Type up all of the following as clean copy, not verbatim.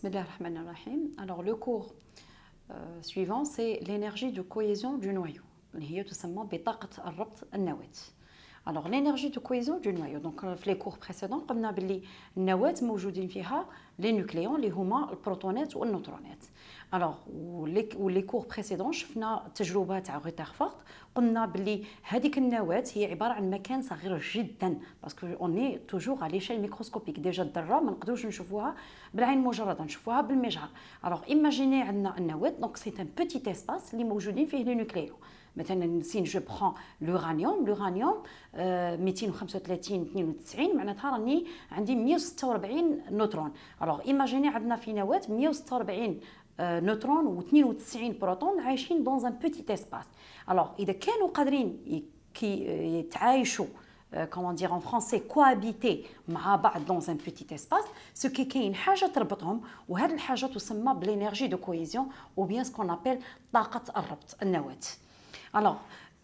Bismillahirrahmanirrahim. Alors le cours suivant, c'est l'énergie de cohésion du noyau. اللي هي تسمى بطاقة الربط النواة. Alors l'énergie de cohésion du noyau. Donc في les cours précédents قلنا باللي النواة موجودين فيها les nucléons اللي هما البروتونات والنيوترونات. Alors les cours précédents شفنا تجربة تاع غيترفورد قلنا باللي هذيك النواة هي عبارة عن مكان صغير جدا باسكو on est toujours à l'échelle microscopique. ديجا الذرة ما نقدروش نشوفوها بالعين المجردة نشوفوها بالمجهر. Alors imaginez عندنا النواة donc c'est un petit espace اللي موجودين فيه les nucléons. مثلا si je prends l'uranium 235 92 معناتها راني عندي 146 نوترون. alors imaginez عندنا في نواة 146 نوترون و92 بروتون عايشين dans un petit espace. alors اذا كانوا قادرين يتعايشوا comment dire en français cohabiter مع بعض dans un petit espace ce qui كاين حاجه تربطهم وهذه الحاجه تسمى بالانرجي دو كوهيزيون ou bien ce qu'on appelle طاقه الربط النواة. alors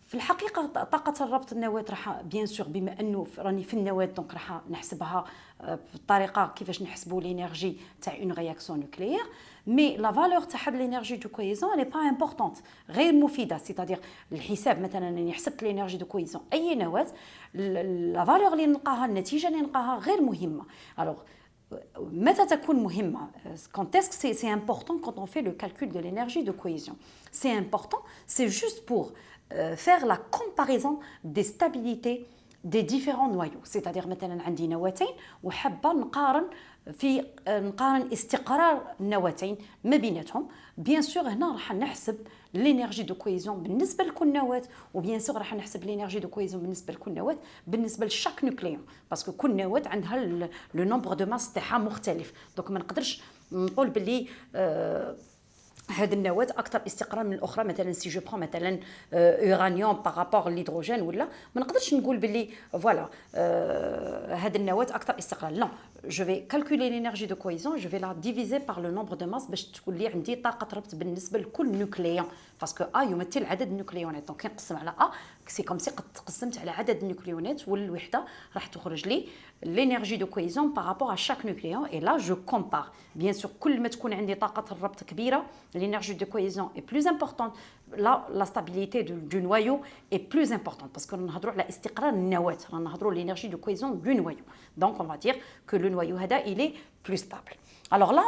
في الحقيقه طاقه الربط النواه راح بيان سور بما انه راني في النواه دونك راح نحسبها بالطريقه كيفاش نحسبوا لينيرجي تاع اون رياكسيون نوكليير مي لا فالور تاع هاد لينيرجي دو كوهيزيون ني با امبورطونت غير مفيده سيتادير الحساب مثلا اني حسبت لينيرجي دو كوهيزيون اي نواه لا فالور اللي نلقاها النتيجه اللي نلقاها غير مهمه. alors متى تكون مهمة؟ Quand est-ce que c'est important quand on fait le calcul de l'énergie de cohésion? C'est important, c'est juste pour faire la comparaison des stabilités des différents noyaux. C'est-à-dire مثلا عندي نواتين وحابة نقارن استقرار النواتين ما بيناتهم. بيان سور هنا راح نحسب لينيرجي دو كوهيزيون بالنسبه لكل نواه وبيان سور راح نحسب لينيرجي دو كوهيزيون بالنسبه لكل نواه بالنسبه لشاك نوكليون باسكو كل نواه عندها لو نومبر دو ماس تاعها مختلف. دونك ما نقدرش نقول باللي هذه النواة أكثر استقرار من الأخرى. مثلا سي جو برون مثلا أورانيوم بارابور للهيدروجين ولا ما نقدرش نقول باللي فوالا هذه النواة أكثر استقرار. لا je vais calculer l'énergie de cohésion, je vais la diviser par le nombre de masse باش تقول لي عندي طاقة ربط بالنسبة لكل نوكليون باسكو A يمثل عدد النوكليونات دونك كنقسم على A سي كوم سي قد قسمت على عدد النوكليونات والوحدة راح تخرج لي l'énergie de cohésion par rapport à chaque nucléon et là je compare. bien sûr كل ما تكون عندي طاقة الربط كبيرة l'énergie de cohésion est plus importante, la stabilité du noyau est plus importante parce que نهضروا على استقرار النواة نهضروا l'énergie de cohésion du noyau. donc on va dire que le noyau هذا il est plus stable. Alors là,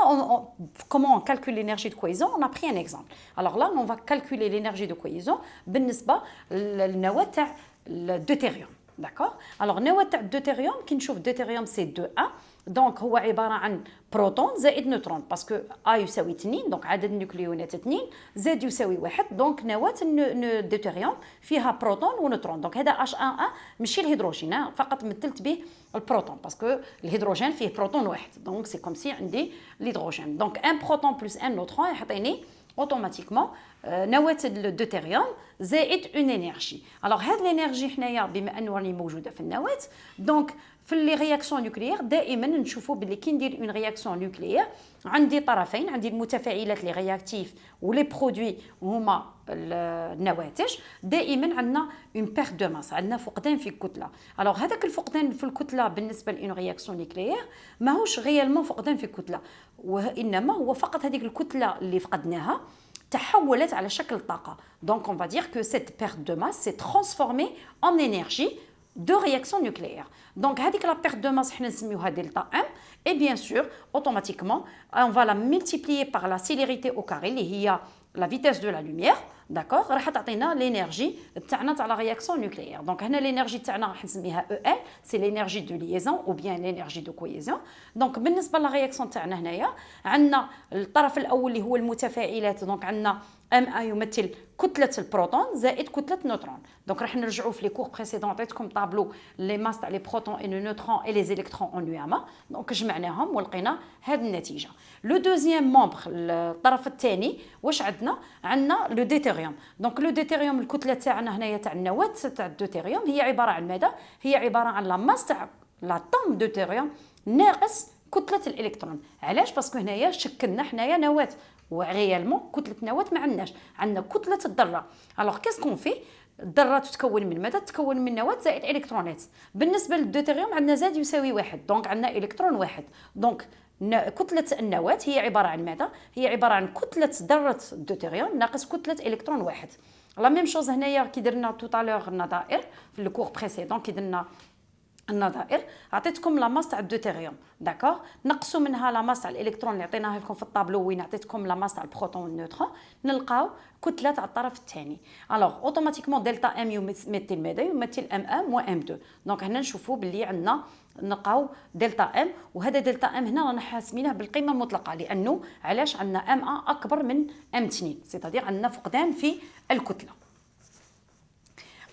comment on calcule l'énergie de cohésion? On a pris un exemple. Alors là, on va calculer l'énergie de cohésion بالنسبة للنواة تاع الدوتيريوم. D'accord? Alors نواة تاع الدوتيريوم كي نشوف الدوتيريوم سي 2A دونك هو عباره عن بروتون زائد نيوترون باسكو A يساوي 2 دونك عدد النيوكليونات 2 زائد يساوي 1 دونك نواة الدوتيريوم فيها بروتون ونيوترون. دونك هذا H1A ماشي الهيدروجين فقط مثلت به البروتون باسكو الهيدروجين فيه بروتون واحد دونك سي كوم سي عندي الهيدروجين دونك ان بروتون بلس ان نيوترون يعطيني اوتوماتيكمون نواة الدوتيريوم زائد اون انرجي. alors هاد الانرجي حنايا بما انه راني موجوده في النواة دونك في لي رياكسيون نوكليير دائما نشوفوا باللي كي ندير اون رياكسيون نوكليير عندي طرفين عندي المتفاعلات لي رياكتيف ولي برودوي هما النواتج دائما عندنا اون بيرت دو ماس عندنا فقدان في الكتله. alors هذاك الفقدان في الكتله بالنسبه لون رياكسيون نوكليير ماهوش غيالمون فقدان في الكتله وانما هو فقط هذيك الكتله اللي فقدناها تحولت على شكل طاقه. donc on va dire que cette perte de masse s'est transformée en énergie de réaction nucléaire. Donc هذيك la perte de masse حنا نسميوها delta M et bien sûr automatiquement on va la multiplier par la célérité au carré اللي هي la vitesse de la lumière. d'accord راح تعطينا l'énergie تاعنا تاع la réaction nucléaire. donc هنا l'énergie تاعنا راح نسميها EL c'est l'énergie de liaison ou bien l'énergie de cohésion. donc بالنسبه لا رياكسيون تاعنا هنايا عندنا الطرف الاول اللي هو المتفاعلات دونك عندنا ام ا يمثل كتله البروتون زائد كتله النيوترون. دونك راح نرجعوا في لي كور بريسيدون عطيتكم طابلو لي ماس تاع لي بروتون اي لي نيوترون اي لي زيليكترون اون ياما دونك جمعناهم ولقينا هذه النتيجه. لو دوزيام مومبر الطرف الثاني واش عندنا لو ديتيريوم. دونك لو ديتيريوم الكتله تاعنا هنايا تاع النواه تاع الدوتيريوم هي عباره عن ماذا؟ هي عباره عن لا ماس تاع لاطوم دوتيريوم ناقص كتله الالكترون. علاش؟ باسكو هنايا شكلنا حنايا نواه وريالمون كتله نواه ما عندناش عندنا كتله الذره. alors qu'est-ce qu'on fait الذره تتكون من ماذا؟ تتكون من نواه زائد الكترونات. بالنسبه للدوتيريوم عندنا زاد يساوي واحد دونك عندنا الكترون واحد دونك كتلة النواة هي عبارة عن ماذا؟ هي عبارة عن كتلة ذرة الدوتيريوم ناقص كتلة إلكترون واحد. لا ميم شوز هنايا كي درنا توتالور النظائر في الكور بريسيدون كي درنا النظائر عطيتكم لا ماس تاع الدوتيريوم داكوغ نقصوا منها لا ماس تاع الالكترون اللي عطيناها لكم في الطابلو وين عطيتكم لا ماس تاع البروتون والنيوترون نلقاو كتله تاع الطرف الثاني الوغ اوتوماتيكمون دلتا ام يمثل ماذا يمثل ام ام و ام 2 دونك هنا نشوفوا باللي عندنا نلقاو دلتا ام وهذا دلتا ام هنا رانا حاسمينه بالقيمه المطلقه لانه علاش عندنا ام ا اكبر من ام 2 سيتادير عندنا فقدان في الكتله.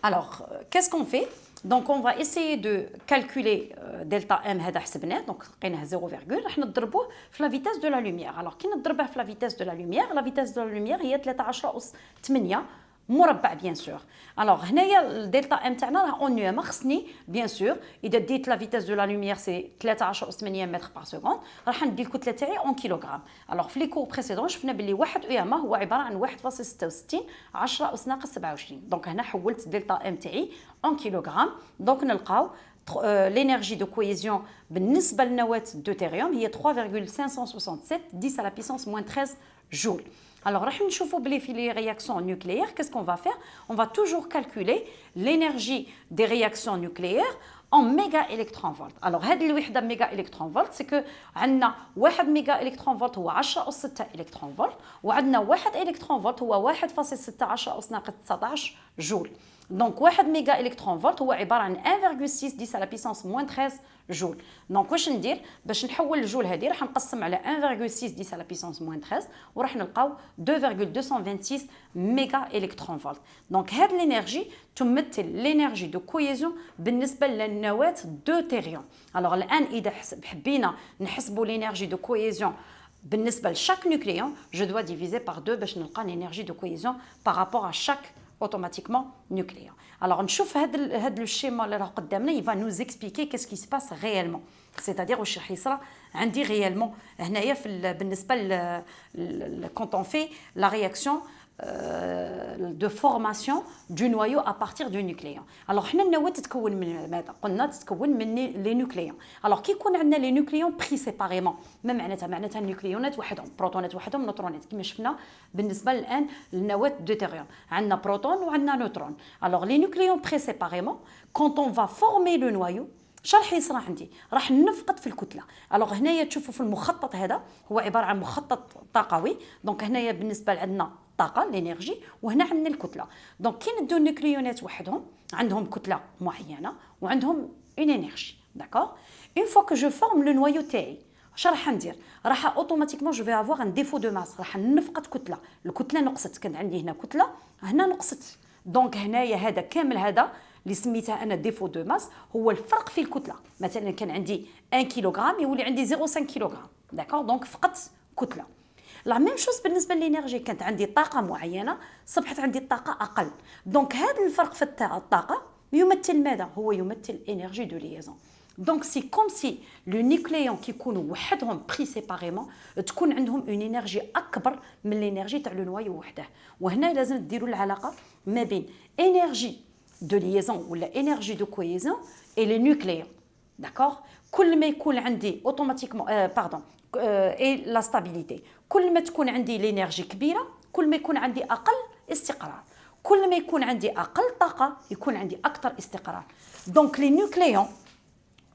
Alors, qu'est-ce qu'on fait? Donc, on va essayer de calculer delta m, هذا حسبناه, donc لقيناه 0, راح نضربوه في la vitesse de la lumière. Alors, كي نضربه في la vitesse de la lumière هي 13 أس 8 مربع بيان سور. الوغ هنايا الدلتا ام تاعنا راه اون ما خصني بيان سور اذا ديت لا فيتاس دو لا لوميير سي 13 اس 8 متر بار سكوند راح ندي الكتله تاعي اون كيلوغرام. الوغ في لي كور بريسيدون شفنا باللي واحد اما هو عباره عن 1.66 10 اس ناقص 27. دونك هنا حولت دلتا ام تاعي اون كيلوغرام. دونك نلقاو l'énergie de cohésion بالنسبه لنواه الدوتيريوم هي 3,567 10 à la puissance moins 13 joule. Alors, les réactions nucléaires, qu'est-ce qu'on va faire? On va toujours calculer l'énergie des réactions nucléaires en mégaélectronvolts. Alors, cette mégaélectronvolt, c'est que on a 1 mégaélectronvolt هو 10 أس 6 électronvolt وعندنا 1 électronvolt هو 1.16 أس ناقص 19 جول. Donc 1 méga électron volt هو عباره عن 1.6 10 à la puissance moins 13 جول. دونك واش ندير باش نحول الجول هذه راح نقسم على 1.6 10 à la puissance moins 13 وراح نلقاو 2.226 ميجا الكترون فولت. دونك هاد الانرجي تمثل الانرجي دو كويزيون بالنسبه للنواه دوتيريوم. الوغ الان اذا حبينا نحسبوا الانرجي دو كويزيون بالنسبه لشاك نوكليون جو دوا ديفيزي بار 2 باش نلقى الانرجي دو كويزيون بارابور ا شاك automatiquement nucléaire. Alors, نشوف هذا الشيما اللي راه قدامنا il va nous expliquer qu'est-ce qui se passe réellement. C'est-à-dire واش راح يصرى عندي réellement هنايا في بالنسبه quand on fait la réaction de formation du noyau à partir du nucléon. Alors حنا النواه تتكون من ماذا؟ قلنا تتكون من لي نوكليون. alors كي يكون عندنا لي نوكليون بري سيباريمون ما معناتها النيوكليونات وحدهم بروتونات وحدهم نوترونات كما شفنا بالنسبه الان للنواه دوتيريوم عندنا بروتون وعندنا نوترون. alors les nucléons بري سيباريمون quand on va former le noyau شنو راح يصرى عندي؟ راح نفقد في الكتله. الوغ هنايا تشوفوا في المخطط هذا هو عباره عن مخطط طاقوي. دونك هنايا بالنسبه لعندنا الطاقه الانرجي وهنا عندنا الكتله. دونك كي ندو النيوكليونات وحدهم عندهم كتله معينه وعندهم اون انرجي داكور. اون فوا كو جو فورم لو نوايو تاعي اش راح ندير؟ راح اوتوماتيكمون جو في افوار ان ديفو دو ماس راح نفقد كتله. الكتله نقصت كان عندي هنا كتله هنا نقصت. دونك هنايا هذا كامل هذا اللي سميتها انا ديفو دو ماس هو الفرق في الكتله. مثلا كان عندي 1 كيلوغرام يولي عندي 0.5 كيلوغرام داكور. دونك فقدت كتله. لا ميم شوز بالنسبه للانرجي كانت عندي طاقه معينه صبحت عندي الطاقه اقل. دونك هذا الفرق في الطاقه يمثل ماذا؟ هو يمثل انرجي دو ليزون. دونك سي كوم سي لو نيوكليون كيكونوا وحدهم بري سيباريمون تكون عندهم اون انرجي اكبر من الانرجي تاع لو نوايو وحده. وهنا لازم ديروا العلاقه ما بين انرجي de liaison ou l'énergie de cohésion et les nucléons. D'accord? كل ما يكون عندي automatiquement et la stabilité. كل ما تكون عندي l'énergie كبيرة كل ما يكون عندي أقل استقرار. كل ما يكون عندي أقل طاقة يكون عندي أكثر استقرار. Donc les nucléons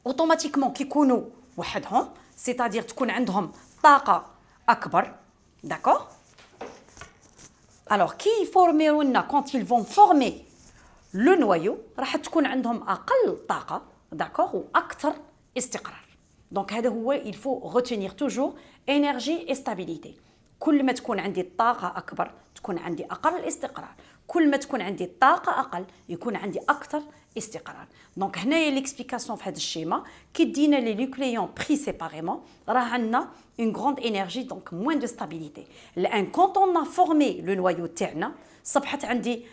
automatiquement كيكونوا وحدهم c'est-à-dire تكون عندهم طاقة أكبر. D'accord? Alors qui formeront quand ils vont former لو نوايو راح تكون عندهم اقل طاقه داكوغ واكثر استقرار. دونك هذا هو il faut retenir toujours énergie et stabilité. كل ما تكون عندي الطاقه اكبر تكون عندي اقل استقرار. كل ما تكون عندي الطاقه اقل يكون عندي اكثر استقرار. دونك هنايا ليكسبليكاسيون في هذا الشيما كي دينا لي نيوكليون بري سيباريمون راه عندنا une grande énergie donc moins de stabilité. الان quand on a formé le noyau تاعنا صبحت عندي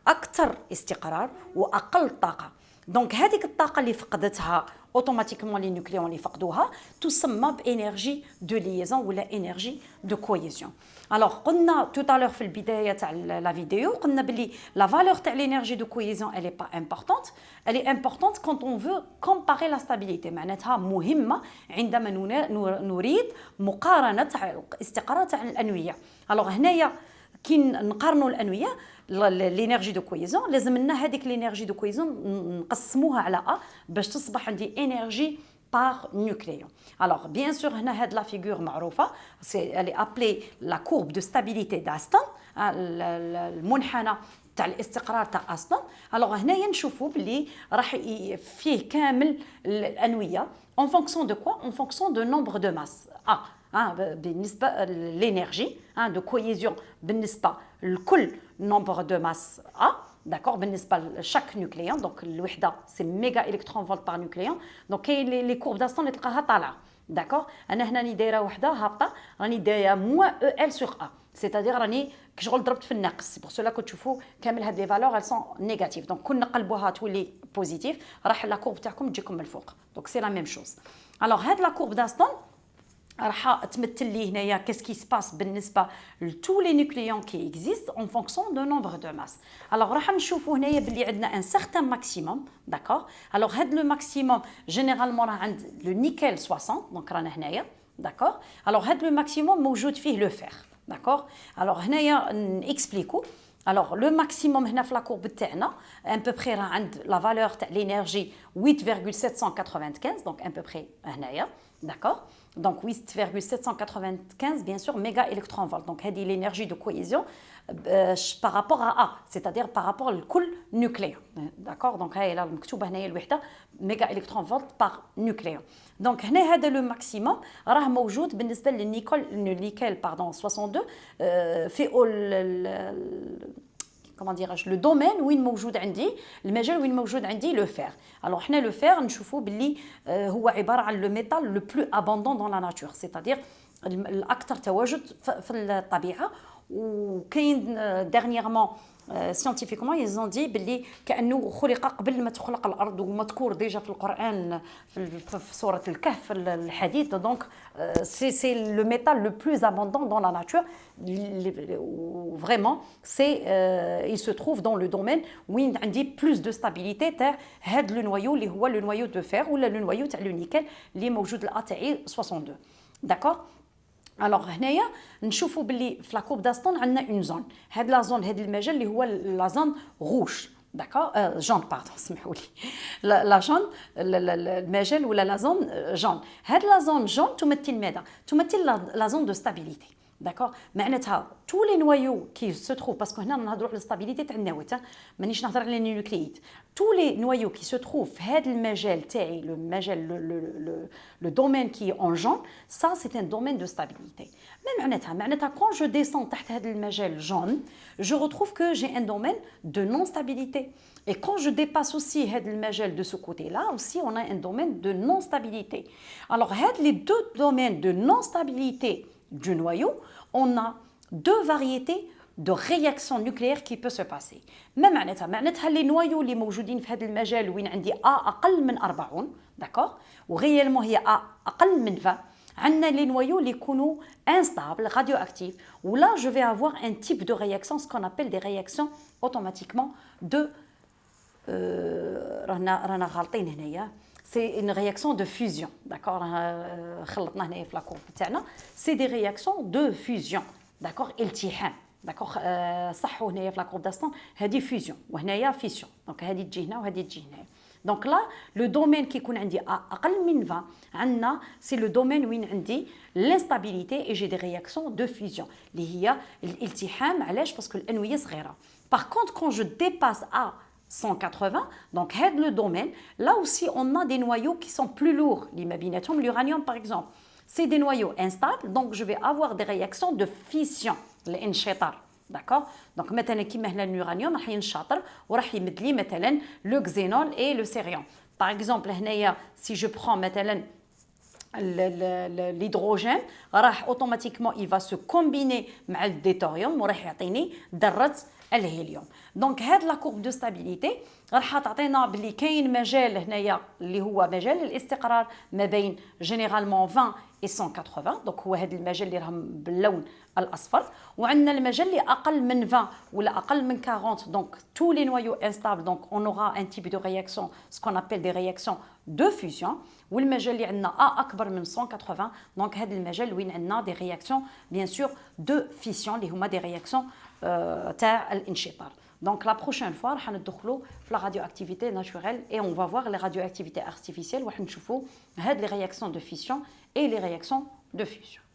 اكثر استقرار واقل طاقه. دونك هذيك الطاقه اللي فقدتها automatiquement les nucléons اللي فقدوها تسمى بانرجي دو ليزون ولا انرجي دو كويزيون. alors قلنا tout à l'heure في البدايه تاع لا فيديو قلنا بلي la valeur تاع l'énergie de cohésion elle est pas importante, elle est importante quand on veut comparer la stabilité. معناتها مهمه عندما نريد مقارنه تاع الاستقرار تاع الانويه. alors هنايا كي نقارنوا الانويه لينيرجي دو كويزون لازم لنا هذيك لينيرجي دو كويزون نقسموها على ا باش تصبح عندي انرجي par nucléon. Alors, bien sûr, هنا هاد la figure معروفة, elle est appelée la courbe de stabilité d'Aston, المنحنى تاع الاستقرار تاع أسطن. alors هنايا نشوفوا بلي راح فيه كامل الأنوية en fonction de quoi? En fonction de nombre de masse A. بالنسبة l'énergie de cohésion بالنسبة لكل nombre de masse A. d'accord, بالنسبه لشاك نوكليون. دونك الوحده سي ميغا الكترون فولت بار نوكليون. دونك كاين لي كورب داستون اللي تلقاها طالعه. داكور, انا هنا راني دايره وحده هابطه, راني دايره موان او ال سور ا, سيتادير راني كشغل ضربت في الناقص. بور سولا كتشوفوا كامل هاد لي فالور ال سون نيجاتيف. دونك كون نقلبوها تولي بوزيتيف راح لا كورب تاعكم تجيكم من الفوق. دونك سي لا ميم شوز. الوغ هاد لا كورب داستون راح تمثل لي هنايا كيس كي سباس بالنسبه لتو لي نوكليون كي اكزيست اون فونكسيون دو نومبر دو ماس. الوغ راح نشوفوا هنايا بلي عندنا ان سارتان ماكسيموم. داكور, الوغ هاد لو ماكسيموم جينيرالمون راه عند لو نيكل 60. دونك رانا هنايا. داكور, الوغ هاد لو ماكسيموم موجود فيه لو فير. داكور, الوغ هنايا نكسبليكو. alors le maximum هنا في لا كورب تاعنا ان بو بري راه عند لا فالور تاع لينيرجي 8,795. دونك ان بو بري هنايا. d'accord, donc 8,795 bien sûr méga électron volt. donc هذه l'énergie de cohésion par rapport à A, c'est-à-dire par rapport لكل nucléon. d'accord, donc هاي مكتوبه هنايا الوحده méga électron volt par nucléon. donc هنا هذا لو ماكسيموم راه موجود بالنسبه للنيكل باردون 62 في comment dirais-je le domaine وين موجود عندي المجال وين موجود عندي لو فير. alors حنا لو فير نشوفوا باللي هو عباره عن لو ميتال لو بلو ابوندون دون لا ناتور, c'est-à-dire الاكثر تواجد في الطبيعه. وكاين dernièrement scientifiquement ils ont dit باللي كانه خلق قبل ما تخلق الارض, ومذكور ديجا في القران في سوره الكهف الحديث. دونك سي لو ميتال لو بلوز abondant dans la nature. vraiment c'est il se trouve dans le domaine وين عندي plus de stabilité تاع هذا لو نويو اللي هو لو نويو دو فير ولا لو نويو تاع لو نيكل اللي موجود الا تاعي 62. داكور, الوغ هنايا نشوفوا باللي في لا كورب داستون عندنا اون زون. هاد لا زون هاد المجال اللي هو لا زون روج. داكور, جون باردون سمحوا لي, لا جون المجال ولا لا زون جون. هاد لا زون جون تمثل ماذا؟ تمثل لا زون دو ستابيليتي. داكور, معناتها تو لي نويو كي سو تروف باسكو هنا نهضروا على الستابيليتي تاع النواه, مانيش نهضر على النيوكلييد. تو لي نويو كي سو تروف في هذا المجال تاعي لو مجال لو دومين كي اون جون, سا سي ان دومين دو ستابيليتي. ما معناتها كون جو ديسون تحت هذا المجال جون جو retrouve que j'ai un domaine de non stabilité. Et quand je dépasse aussi هذا المجال de ce côté-là, aussi on a un domaine de non stabilité. Alors هاد les deux domaines de non stabilité du noyau, on a deux variétés de réactions nucléaires qui peut se passer. ما معناتها les noyaux اللي موجودين في هذا المجال وين عندي A أقل من 40, d'accord, وغيالمون هي A أقل من 20, عندنا les noyaux اللي يكونوا instables, radioactifs, où là je vais avoir un type de réaction, ce qu'on appelle des réactions automatiquement de رانا غالطين هنايا, c'est une réaction de fusion. d'accord, خلطنا هنايا في لا كورب تاعنا, c'est des réactions de fusion. d'accord, التحام. داكوغ, صحوا هنايا في لا كورب داستون هذه فيزيون وهنايا فيسيون. دونك هذه تجي هنا وهذه تجي هنا. دونك لا لو دومين كيكون عندي اقل من 20 عندنا سي لو دومين وين عندي لانستابيليتي اي جي دي رياكسيون دو فيزيون اللي هي الالتحام. علاش؟ باسكو الانويه صغيره. باغ كونط كون جو ديباس 180, donc le domaine, là aussi on a des noyaux qui sont plus lourds. L'uranium par exemple, c'est des noyaux instables, donc je vais avoir des réactions de fission, l'enchaître. d'accord, donc مثلا كيما هنا l'uranium راح ينشطر وراح يمد لي مثلا le xénol et le cérium. par exemple هنايا si je prends مثلا l'hydrogène راح اوتوماتيكمون il va se combiner مع الديتوريوم وراح يعطيني ذره الهيليوم. دونك هاد لا كورب دو ستابيليتي راح تعطينا بلي كاين مجال هنايا اللي هو مجال الاستقرار ما بين جينيرالمون 20 و 180. دونك هو هذا المجال اللي راهم باللون الاصفر، وعندنا المجال اللي اقل من 20 ولا اقل من 40. دونك tous les noyaux instables donc on aura un type de réaction ce qu'on appelle des réactions de fusion. والمجال اللي عندنا اكبر من 180 دونك هذا المجال وين عندنا des réactions bien sûr de fission اللي هما des réactions تاع الانشطار. Donc la prochaine fois راح ندخلوا في la radioactivité naturelle et on va voir les radioactivités artificielles وراح نشوفوا هاد les réactions de fission et les réactions de fusion.